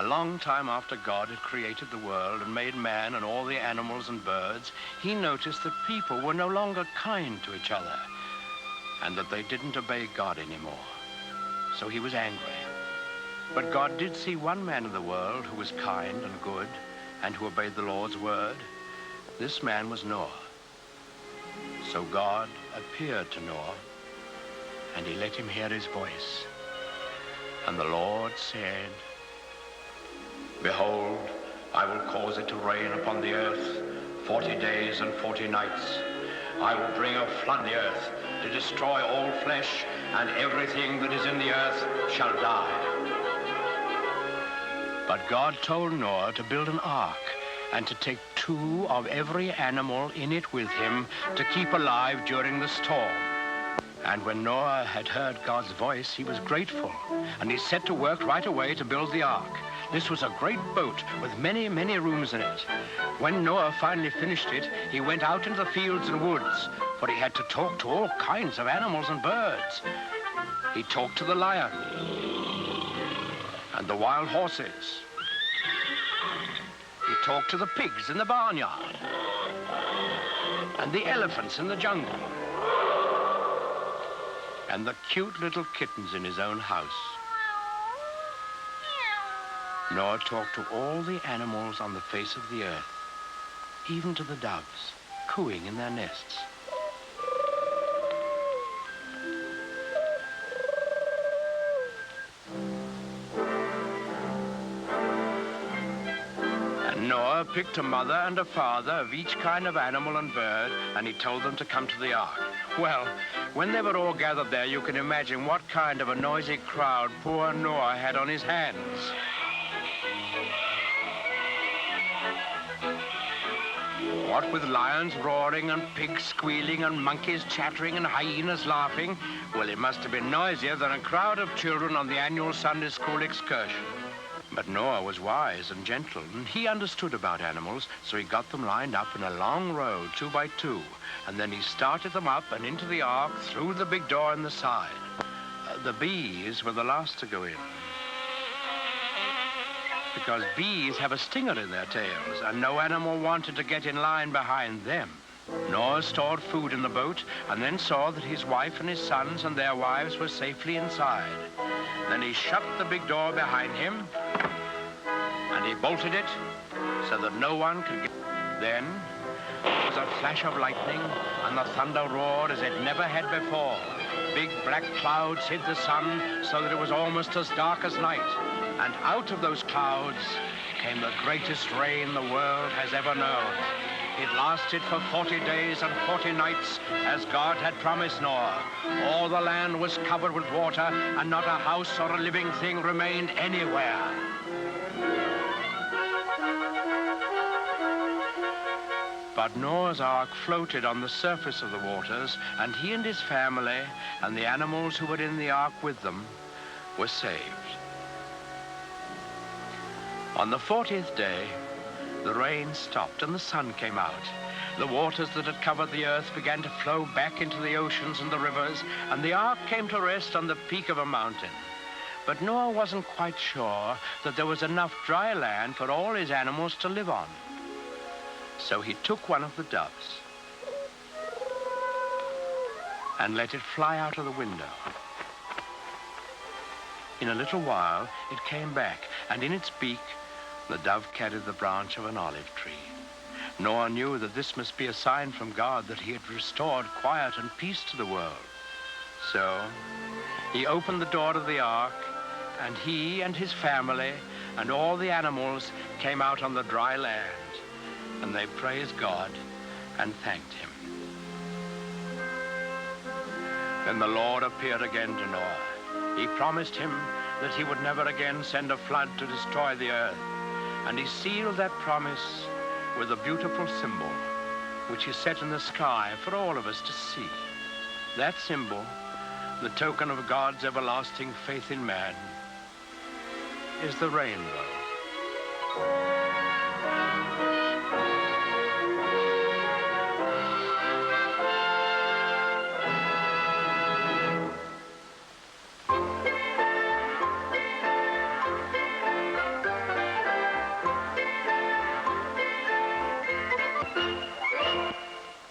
A long time after God had created the world and made man and all the animals and birds, he noticed that people were no longer kind to each other and that they didn't obey God anymore. So he was angry. But God did see one man in the world who was kind and good and who obeyed the Lord's word. This man was Noah. So God appeared to Noah and he let him hear his voice. And the Lord said, "Behold, I will cause it to rain upon the earth 40 days and 40 nights. I will bring a flood the earth to destroy all flesh, and everything that is in the earth shall die." But God told Noah to build an ark and to take 2 of every animal in it with him to keep alive during the storm. And when Noah had heard God's voice, he was grateful, and he set to work right away to build the ark. This was a great boat with many, many rooms in it. When Noah finally finished it, he went out into the fields and woods, for he had to talk to all kinds of animals and birds. He talked to the lion and the wild horses. He talked to the pigs in the barnyard and the elephants in the jungle and the cute little kittens in his own house. Noah talked to all the animals on the face of the earth, even to the doves, cooing in their nests. And Noah picked a mother and a father of each kind of animal and bird, and he told them to come to the ark. Well, when they were all gathered there, you can imagine what kind of a noisy crowd poor Noah had on his hands. What with lions roaring and pigs squealing and monkeys chattering and hyenas laughing, well, it must have been noisier than a crowd of children on the annual Sunday school excursion. But Noah was wise and gentle, and he understood about animals, so he got them lined up in a long row, 2 by 2, and then he started them up and into the ark through the big door in the side. The bees were the last to go in, because bees have a stinger in their tails, and no animal wanted to get in line behind them. Noah stored food in the boat and then saw that his wife and his sons and their wives were safely inside. Then he shut the big door behind him and he bolted it so that no one could get. Then there was a flash of lightning and the thunder roared as it never had before. Big black clouds hid the sun so that it was almost as dark as night. And out of those clouds came the greatest rain the world has ever known. It lasted for 40 days and 40 nights, as God had promised Noah. All the land was covered with water, and not a house or a living thing remained anywhere. But Noah's ark floated on the surface of the waters, and he and his family and the animals who were in the ark with them were saved. On the 40th day, the rain stopped and the sun came out. The waters that had covered the earth began to flow back into the oceans and the rivers, and the ark came to rest on the peak of a mountain. But Noah wasn't quite sure that there was enough dry land for all his animals to live on. So he took one of the doves and let it fly out of the window. In a little while, it came back, and in its beak, the dove carried the branch of an olive tree. Noah knew that this must be a sign from God that he had restored quiet and peace to the world. So he opened the door of the ark, and he and his family and all the animals came out on the dry land, and they praised God and thanked him. Then the Lord appeared again to Noah. He promised him that he would never again send a flood to destroy the earth. And he sealed that promise with a beautiful symbol, which he set in the sky for all of us to see. That symbol, the token of God's everlasting faith in man, is the rainbow.